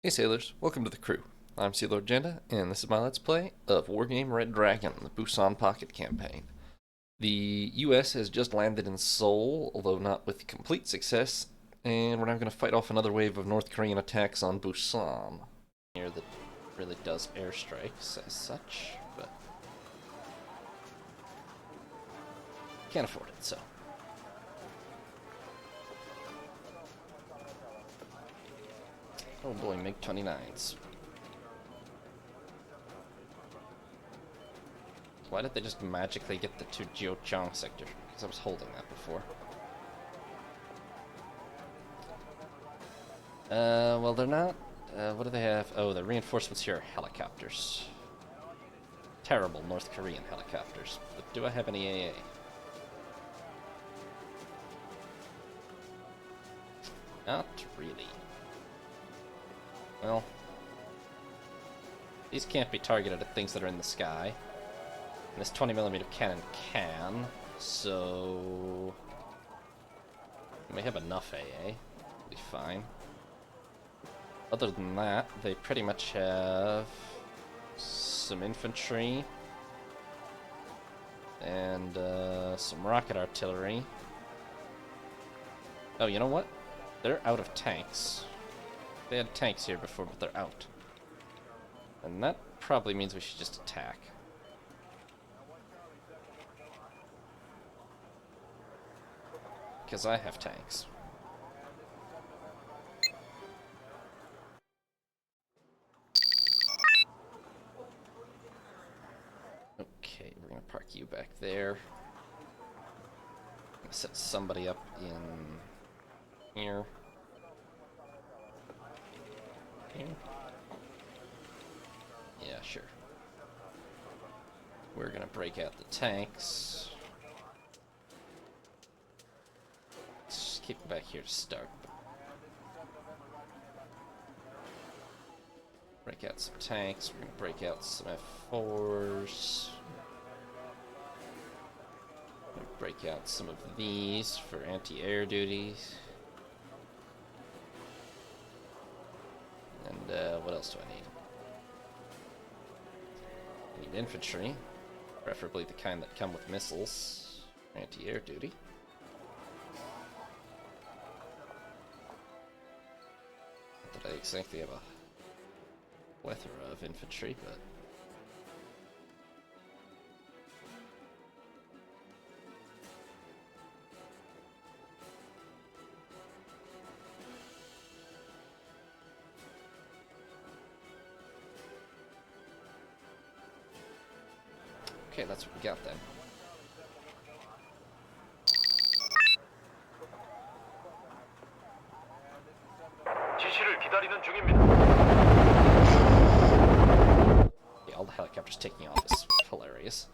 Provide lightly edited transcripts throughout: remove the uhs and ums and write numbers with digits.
Hey sailors, welcome to the crew. I'm Sea Lord Janda, and this is my Let's Play of Wargame Red Dragon, the Busan Pocket campaign. The US has just landed in Seoul, although not with complete success, and we're now going to fight off another wave of North Korean attacks on Busan. Here that really does airstrikes as such, but can't afford it, so. Oh boy, MiG-29s. Why did they just magically get the to Jiuchang sector? Because I was holding that before. Well, they're not. What do they have? Oh, the reinforcements here are helicopters. Terrible North Korean helicopters. But do I have any AA? Not really. Well, these can't be targeted at things that are in the sky. And this 20mm cannon can, so we may have enough AA. It'll be fine. Other than that, they pretty much have some infantry and some rocket artillery. Oh, you know what? They're out of tanks. They had tanks here before, but they're out. And that probably means we should just attack. Because I have tanks. Okay, we're gonna park you back there. I'm gonna set somebody up in here. Yeah, sure. We're gonna break out the tanks. Let's just keep them back here to start. Break out some tanks. We're gonna break out some F4s. Break out some of these for anti-air duties. And what else do I need? I need infantry, preferably the kind that come with missiles, anti-air duty. Not that I exactly have a plethora of infantry, but okay, that's what we got then. Yeah, all the helicopters taking off is hilarious.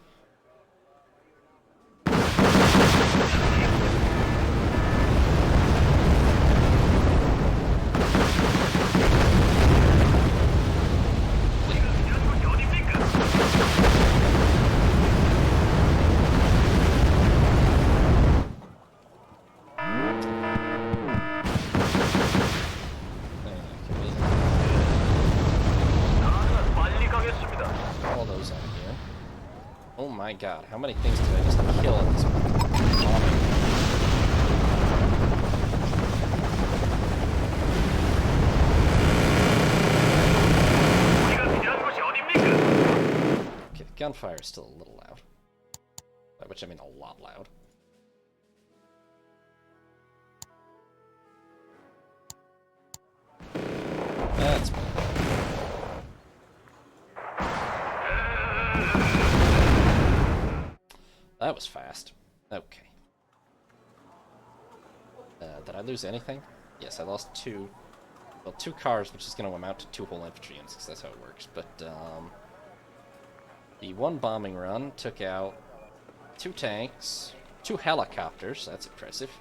Oh my god, how many things did I just kill in this bombing? Okay, the gunfire is still a little loud. By which I mean a lot loud. That's better. That was fast. Okay. Did I lose anything? Yes, I lost two cars, which is going to amount to 2 whole infantry units, because that's how it works. But, the one bombing run took out 2 tanks, 2 helicopters, that's impressive,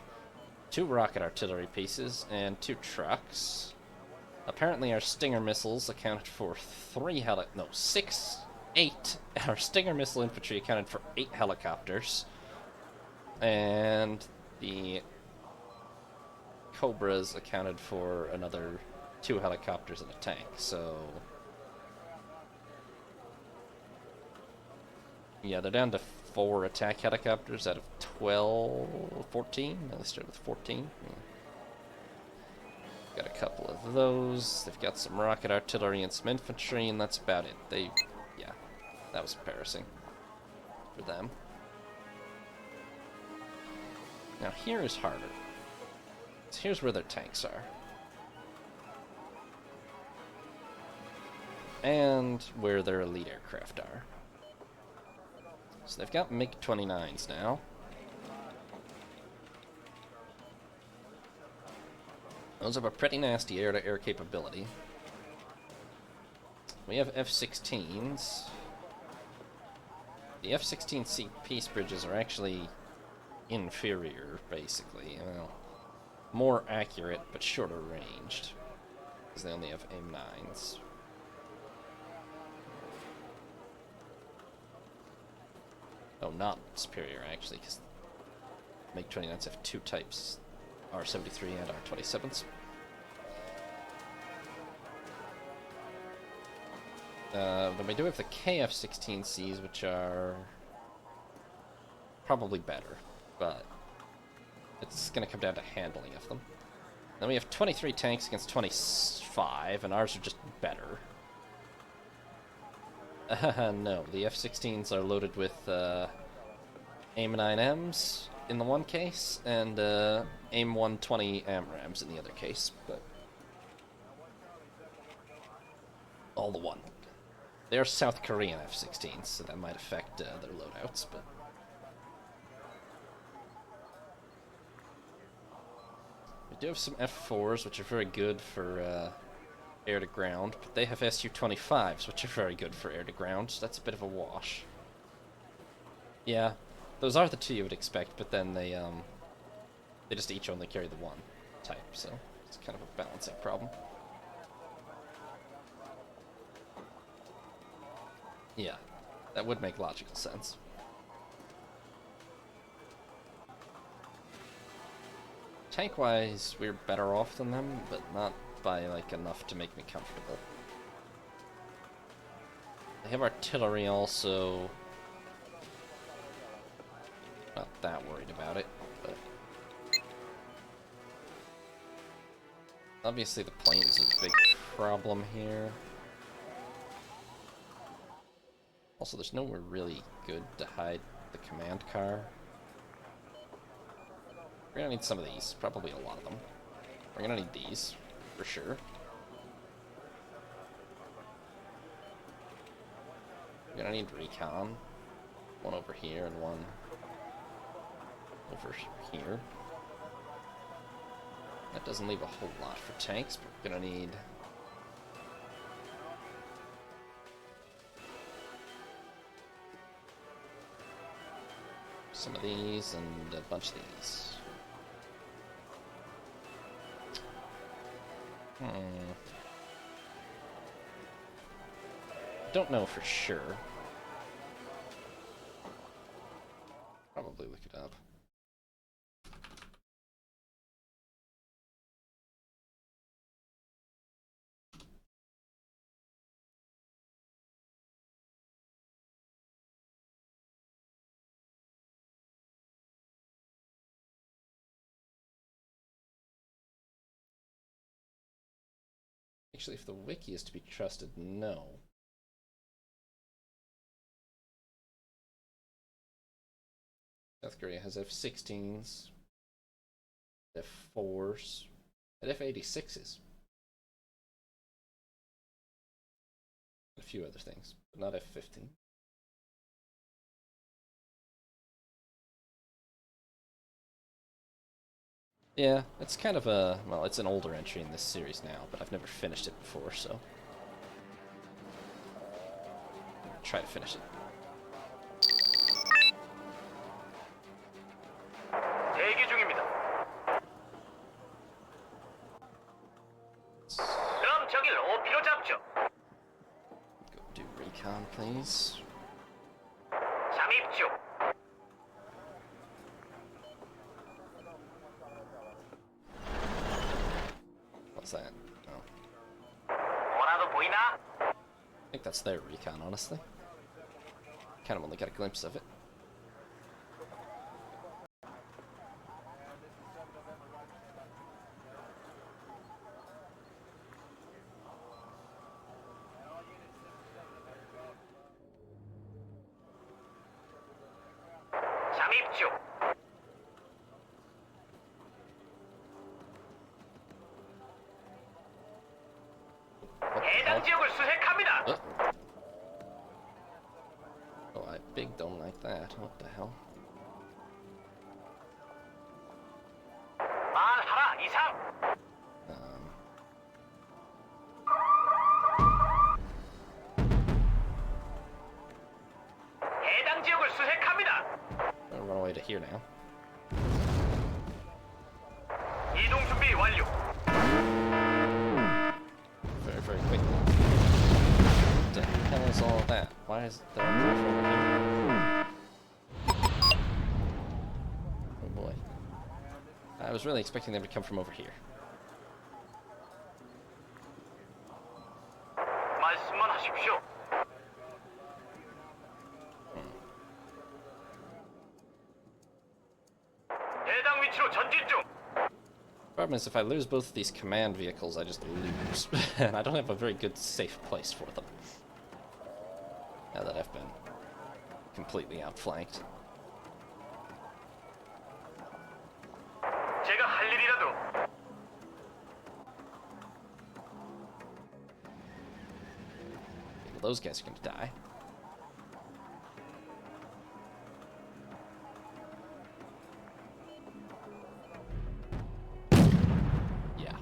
2 rocket artillery pieces, and 2 trucks. Apparently our Stinger missiles accounted for 8. Our Stinger missile infantry accounted for 8 helicopters. And the Cobras accounted for another 2 helicopters and a tank, so... Yeah, they're down to 4 attack helicopters out of 12... 14? No, they started with 14. Yeah. Got a couple of those. They've got some rocket artillery and some infantry, and that's about it. Yeah, that was embarrassing for them. Now here is harder. So here's where their tanks are. And where their elite aircraft are. So they've got MiG-29s now. Those have a pretty nasty air-to-air capability. We have F-16s. The F-16C peace bridges are actually inferior, basically. Well, more accurate, but shorter ranged. Because they only have AIM-9s. Oh, not superior, actually, because MiG-29s have 2 types. R-73 and R-27s. Then we do have the KF-16Cs, which are probably better, but it's going to come down to handling of them. Then we have 23 tanks against 25, and ours are just better. No, the F-16s are loaded with AIM-9Ms in the one case, and AIM-120 AMRAAMs in the other case, but all the one. They are South Korean F-16s, so that might affect their loadouts, but... We do have some F-4s, which are very good for air-to-ground, but they have Su-25s, which are very good for air-to-ground, so that's a bit of a wash. Yeah, those are the 2 you would expect, but then they just each only carry the 1 type, so it's kind of a balancing problem. Yeah, that would make logical sense. Tank-wise, we're better off than them, but not by, like, enough to make me comfortable. They have artillery also. Not that worried about it, but... Obviously the planes is a big problem here. Also, there's nowhere really good to hide the command car. We're gonna need some of these, probably a lot of them. We're gonna need these, for sure. We're gonna need recon. One over here and one over here. That doesn't leave a whole lot for tanks, but we're gonna need... some of these and a bunch of these. Don't know for sure. Probably look it up. Actually, if the wiki is to be trusted, no. South Korea has F-16s, F-4s, and F-86s. A few other things, but not F-15. Yeah, it's kind of a... well, it's an older entry in this series now, but I've never finished it before, so... I'll try to finish it. 대기 중입니다. 그럼 저길 OP로 잡죠. Go do recon, please. 잠입 중. What's that? Oh. I think that's their recon, honestly. Kind of only got a glimpse of it. 잠입 중. What the 해당 hell? 지역을 수색합니다. Oh, I big don't like that. What the hell? 말하라 이상. 해당 지역을 수색합니다. I'll run away to here now. 이동 준비 완료. Very, very quick. What the hell is all that? Why is there a roof over here? Oh boy. I was really expecting them to come from over here. 말씀만 하십시오. 해당 위치로 전진 중. Problem is, if I lose both of these command vehicles, I just lose. And I don't have a very good safe place for them. Now that I've been completely outflanked. 제가 할 일이라도. Well, those guys are gonna die. Yeah.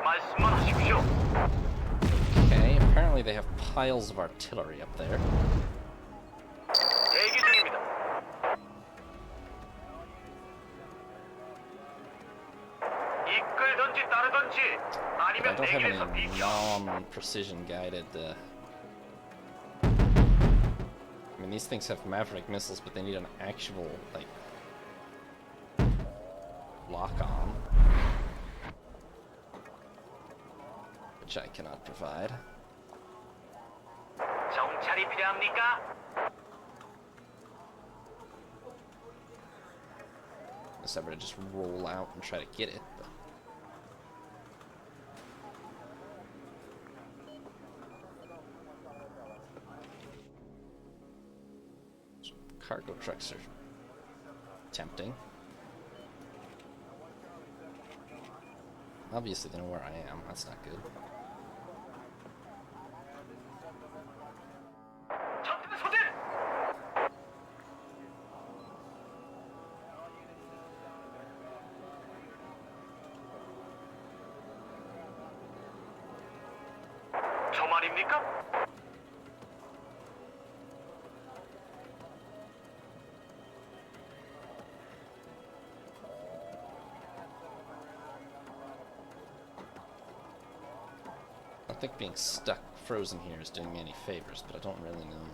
말씀만 하십시오. Okay, apparently they have piles of artillery up there. 대기 중입니다. 이끌던지 따르던지 But I 아니면 don't have 내길에서 any 비켜. non-precision guided, I mean, these things have Maverick missiles, but they need an actual, like, lock-on. Which I cannot provide. 정찰이 필요합니까? Unless I were to just roll out and try to get it, but... Cargo trucks are tempting. Obviously they know where I am, that's not good. 적대 소진! 저 말입니까? I think being stuck frozen here is doing me any favors, but I don't really know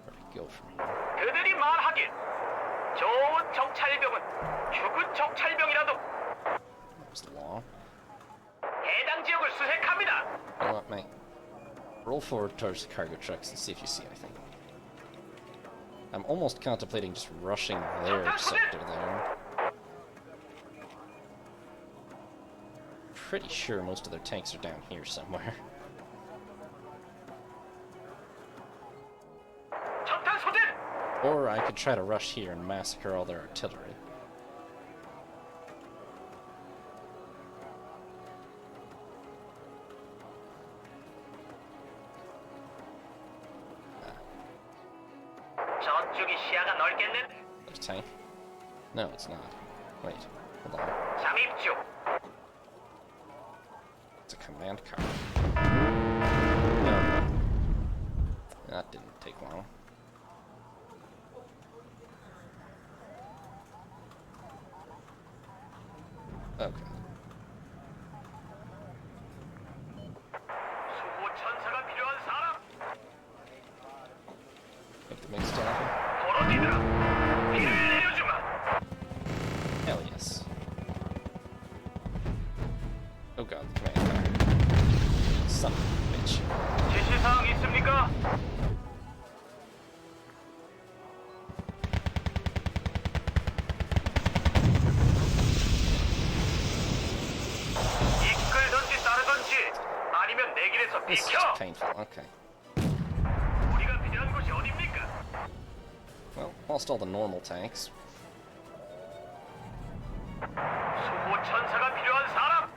where to go from here. 그들이 말하길 좋은 정찰병은 죽은 정찰병이라도 That was long. 해당 지역을 수색합니다. You know what, mate? Roll forward towards the cargo trucks and see if you see anything. I'm almost contemplating just rushing their sector there. Pretty sure most of their tanks are down here somewhere. 적탄 소진! Or I could try to rush here and massacre all their artillery. 저쪽이 시야가 넓겠는데. There's a tank? No, it's not. Wait, hold on. 잠입 중. It's a command car. No. That didn't take long. Okay. 수호 천사가 필요한 사람. Have to make stuff. 벌어지더라. 비를 내려. 길에서 This is 비켜. just painful. Okay. 우리가 필요한 곳이 어딥니까? Well, lost all the normal tanks. 수호 천사가 필요한 사람.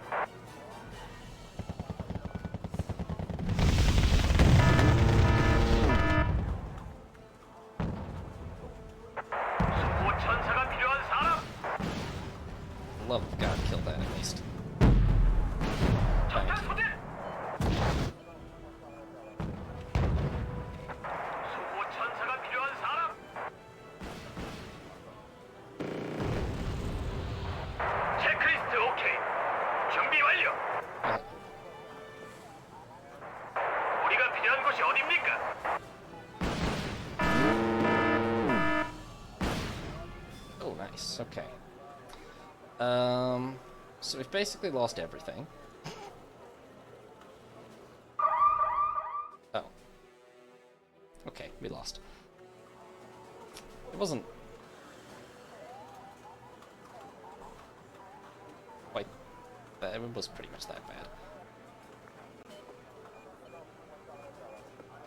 수호 천사가 필요한 사람. Love of God, kill that at least. 전탄 Thank you. 소진. 수호 천사가 필요한 사람. 체크리스트 오케이. 준비 완료. 우리가 필요한 곳이 어딥니까? Oh, nice. Okay. So we've basically lost everything. Oh. Okay, we lost. It wasn't quite bad. It was pretty much that bad.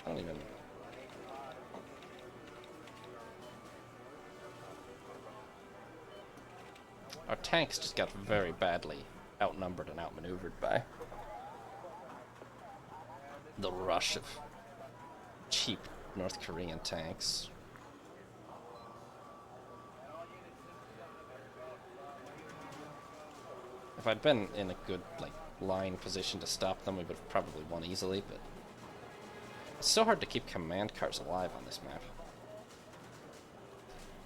I don't even... Our tanks just got very badly outnumbered and outmaneuvered by the rush of cheap North Korean tanks. If I'd been in a good, line position to stop them, we would have probably won easily, but it's so hard to keep command cars alive on this map.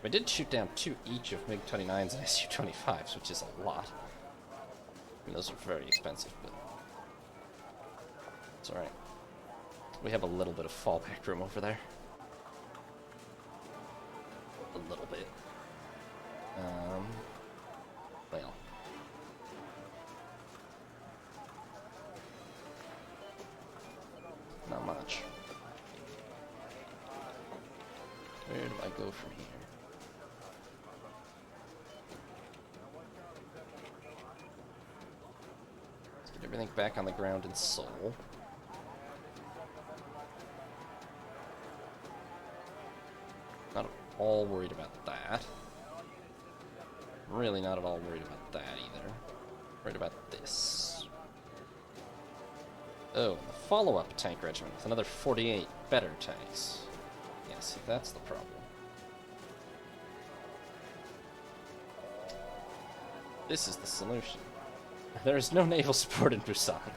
We did shoot down 2 each of MiG-29s and Su-25s, which is a lot. I mean, those are very expensive, but it's alright. We have a little bit of fallback room over there. A little bit. Well. Not much. Where do I go from here? Let's get everything back on the ground in Seoul. Not at all worried about that. Really not at all worried about that either. Worried about this. Oh, the follow-up tank regiment with another 48 better tanks. Yeah, see, that's the problem. This is the solution. There is no naval support in Busan.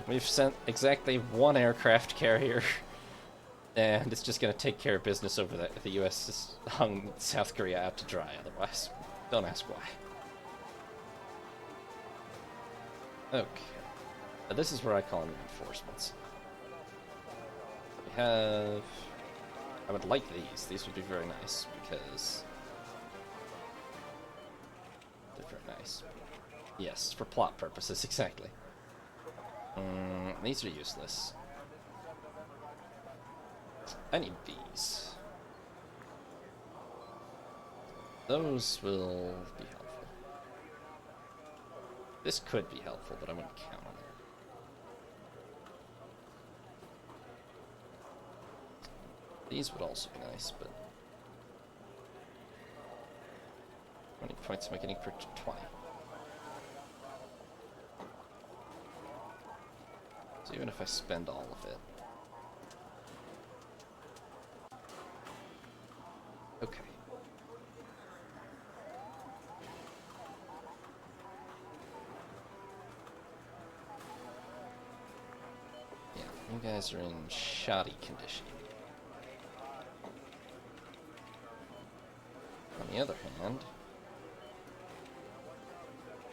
We've sent exactly 1 aircraft carrier, and it's just going to take care of business over there. The U.S. has hung South Korea out to dry otherwise. Don't ask why. Okay. Now this is where I call in reinforcements. We have... I would like these. These would be very nice, because... they're very nice. Yes, for plot purposes, exactly. These are useless. I need these. Those will be helpful. This could be helpful, but I wouldn't count on it. These would also be nice, but... how many points am I getting per 20? So even if I spend all of it... okay. Yeah, you guys are in shoddy condition. On the other hand,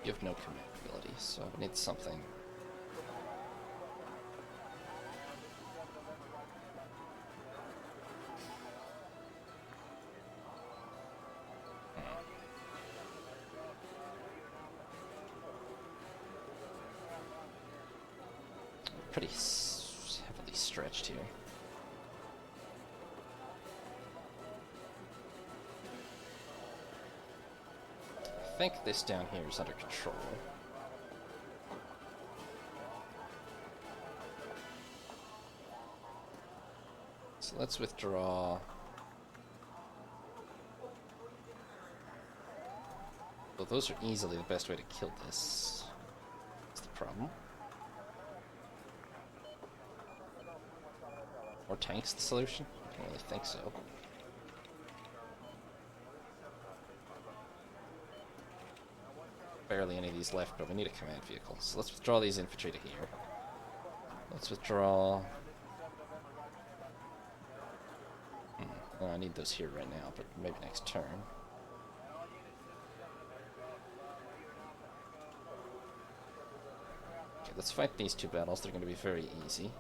you have no command ability, so I would need something. Pretty heavily stretched here. I think this down here is under control. let's withdraw. Well, those are easily the best way to kill this. That's the problem. More tanks the solution? I don't really think so. Barely any of these left, but we need a command vehicle. So let's withdraw these infantry to here. Let's withdraw... Well, I need those here right now, but maybe next turn. Okay, let's fight these two battles. They're going to be very easy.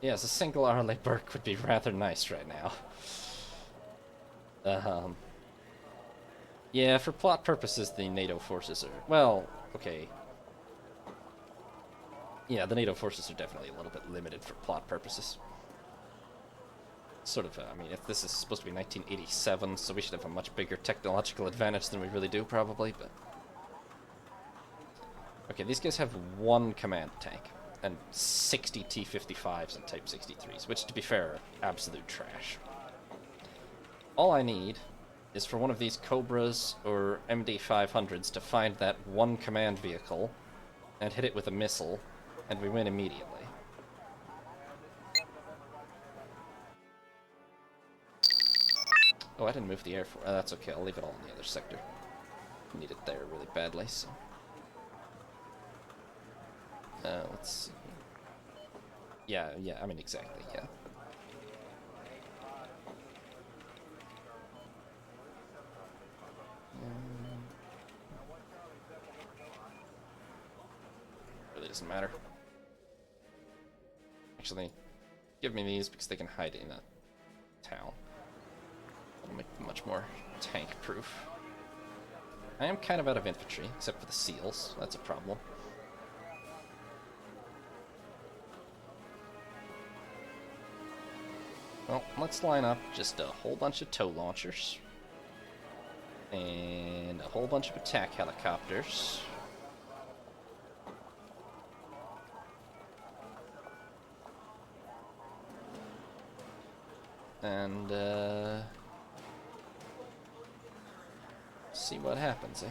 Yes, a single Arle Burke would be rather nice right now. Yeah, for plot purposes, the NATO forces are... Well, okay. Yeah, the NATO forces are definitely a little bit limited for plot purposes. Sort of, I mean, if this is supposed to be 1987, so we should have a much bigger technological advantage than we really do, probably, but... Okay, these guys have one command tank, and 60 T-55s and Type 63s, which, to be fair, are absolute trash. All I need is for one of these Cobras or MD-500s to find that one command vehicle and hit it with a missile, and we win immediately. Oh, I didn't move the Air Force. That's okay, I'll leave it all in the other sector. Need it there really badly, so... let's see. Yeah, I mean, exactly, yeah. Really doesn't matter. Actually, give me these because they can hide in a town. That'll make them much more tank-proof. I am kind of out of infantry, except for the SEALs. That's a problem. Well, let's line up just a whole bunch of tow launchers. And a whole bunch of attack helicopters. And, see what happens, eh?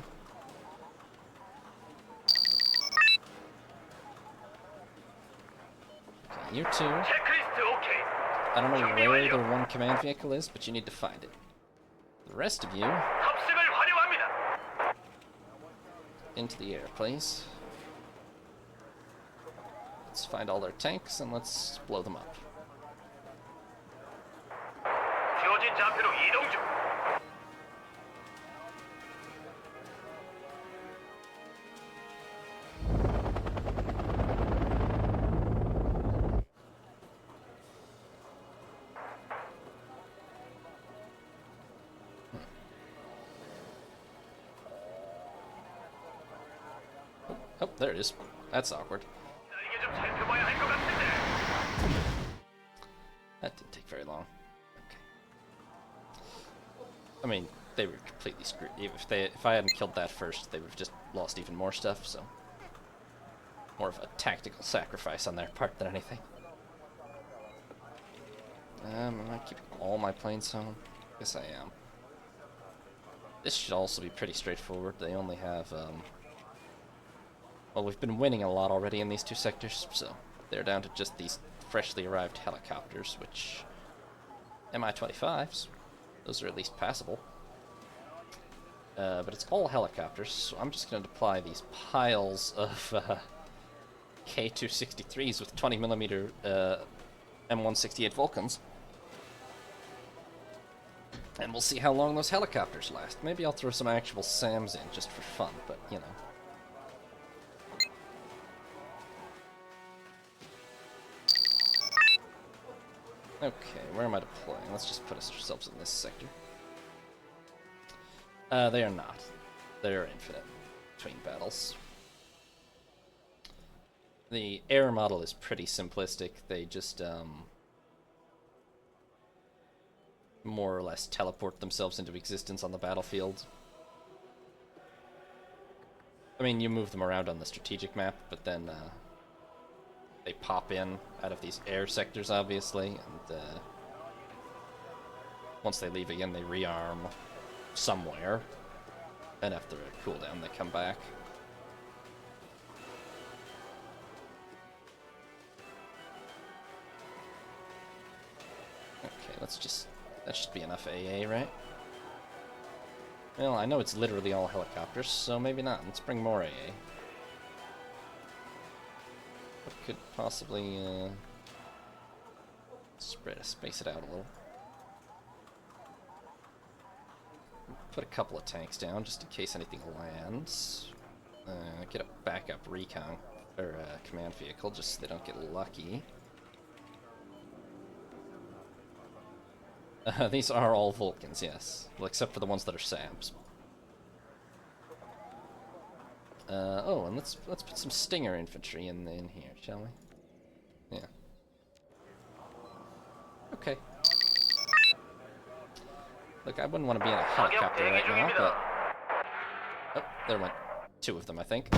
Okay, you two. I don't know where their one command vehicle is, but you need to find it. The rest of you... into the air, please. Let's find all their tanks and let's blow them up. Oh, there it is. That's awkward. That didn't take very long. Okay. I mean, they were completely screwed. If I hadn't killed that first, they would have just lost even more stuff, so... More of a tactical sacrifice on their part than anything. Am I keeping all my planes home? Yes, I am. This should also be pretty straightforward. They only have, well, we've been winning a lot already in these two sectors, so they're down to just these freshly arrived helicopters, which... Mi-25s. Those are at least passable. But it's all helicopters, so I'm just going to deploy these piles of K-263s with 20mm M168 Vulcans. And we'll see how long those helicopters last. Maybe I'll throw some actual SAMs in just for fun, but, you know. Okay, where am I deploying? Let's just put ourselves in this sector. They are not. They are infinite between battles. The air model is pretty simplistic. They just, more or less teleport themselves into existence on the battlefield. I mean, you move them around on the strategic map, but then, they pop in out of these air sectors, obviously, and, once they leave again, they rearm somewhere, and after a cooldown, they come back. Okay, that should be enough AA, right? Well, I know it's literally all helicopters, so maybe not. Let's bring more AA. What could possibly, space it out a little. Put a couple of tanks down, just in case anything lands. Get a backup recon, or command vehicle, just so they don't get lucky. These are all Vulcans, yes. Well, except for the ones that are SAMs. Oh, and let's put some Stinger infantry in here, shall we? Yeah. Okay. Look, I wouldn't want to be in a helicopter right now, but... Oh, there went two of them, I think.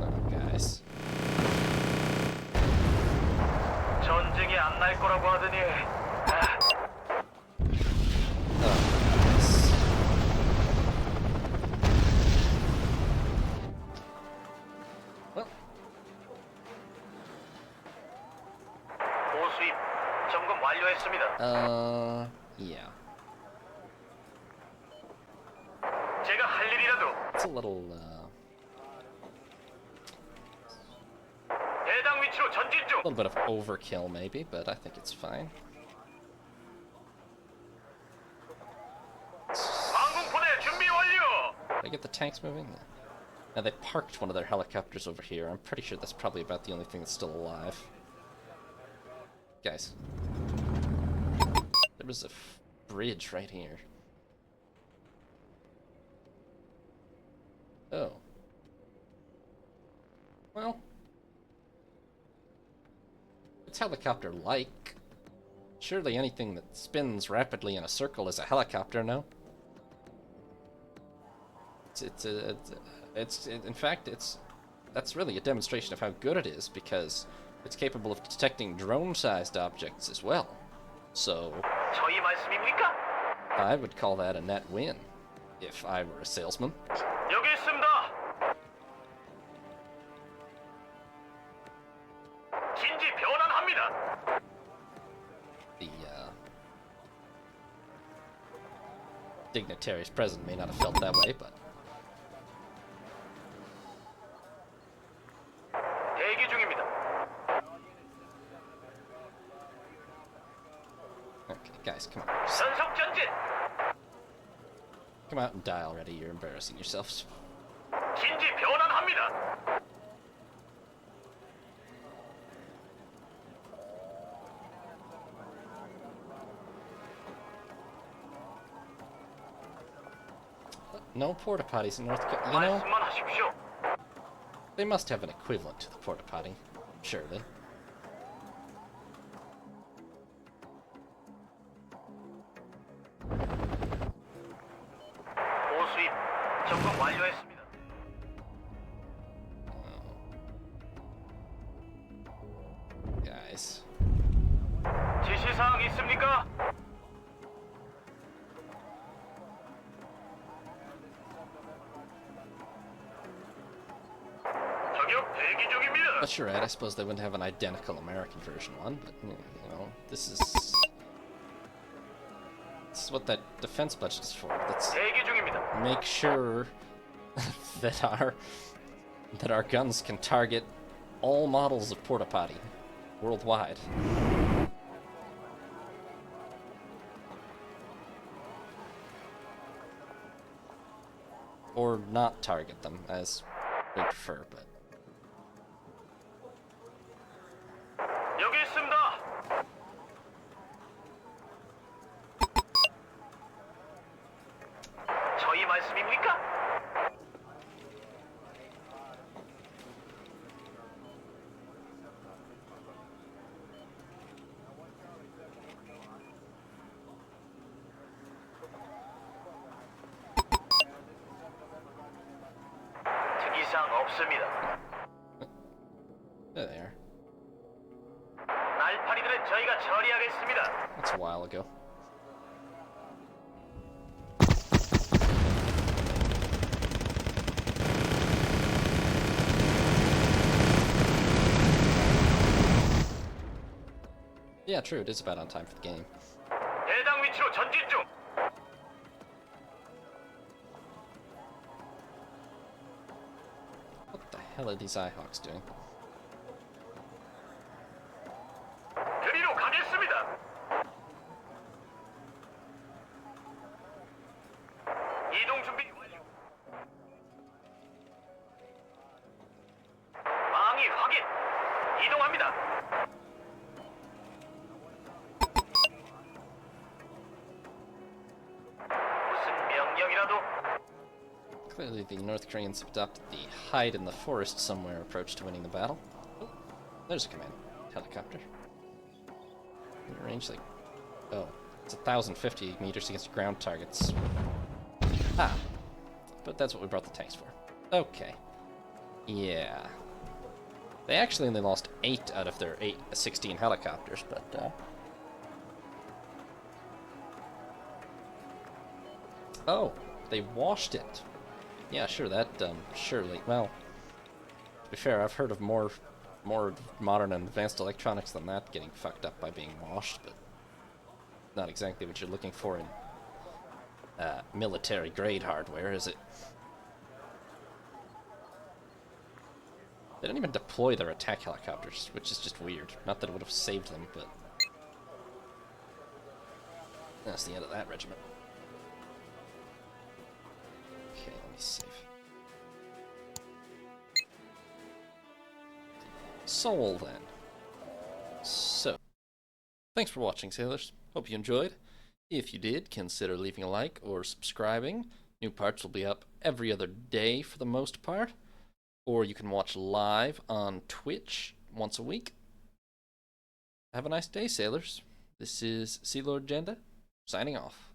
Oh, guys. 전쟁이 안 날 거라고 하더니. Well. 보수입 점검 완료했습니다. Yeah. 제가 할 일이라도 It's a little, 해당 위치로 전진 중. a little bit of overkill, maybe, but I think it's fine. 항공포대 준비 완료. Did I get the tanks moving? Yeah. Now, they parked one of their helicopters over here. I'm pretty sure that's probably about the only thing that's still alive. Guys. There was a bridge right here. Oh. Well. It's helicopter-like. Surely anything that spins rapidly in a circle is a helicopter, no? In fact, that's really a demonstration of how good it is, because it's capable of detecting drone-sized objects as well. So, 저희 말씀입니까? I would call that a net win, if I were a salesman. 여기 있습니다. 긴지 변환합니다. The dignitaries present may not have felt that way, but 대기 중입니다. okay, guys, come on. 전속 전진. Come out and die already, you're embarrassing yourselves. 긴지 변환합니다. No porta potties in North Carolina. You know, 말씀만 하십시오. they must have an equivalent to the porta potty, surely. 보수입 점검 완료했습니다. Guys. 지시사항 있습니까? 저격 대기 중입니다. But you're right, I suppose they wouldn't have an identical American version one, but, you know, this is what that defense budget is for. Let's 대기 중입니다. make sure that our guns can target all models of porta potty worldwide. Or not target them, as we prefer, but 여기 있습니다. 저희 말씀입니까? 특이사항 없습니다. there they are. 날 파리들은 저희가 처리하겠습니다. That's a while ago. Yeah, true, it is about on time for the game. 해당 위치로 전진 중. What the hell are these Ihawks doing? 그리로 가겠습니다. 이동 준비 완료. 방위 확인. 이동합니다. 무슨 명령이라도 Clearly, the North Koreans have adopted the hide in the forest somewhere approach to winning the battle. Oh, there's a command helicopter. In range, like, oh, it's 1,050 meters against ground targets. Ah, but that's what we brought the tanks for. Okay, yeah. They actually only lost 8 out of their 16 helicopters, but oh, they washed it. Yeah, sure, that, surely, well, to be fair, I've heard of more modern and advanced electronics than that getting fucked up by being washed, but not exactly what you're looking for in, military-grade hardware, is it? They didn't even deploy their attack helicopters, which is just weird. Not that it would have saved them, but that's the end of that regiment. Okay, let me save. Seoul, then. So, thanks for watching, sailors. Hope you enjoyed. If you did, consider leaving a like or subscribing. New parts will be up every other day for the most part. Or you can watch live on Twitch once a week. Have a nice day, sailors. This is Sea Lord Jenda, signing off.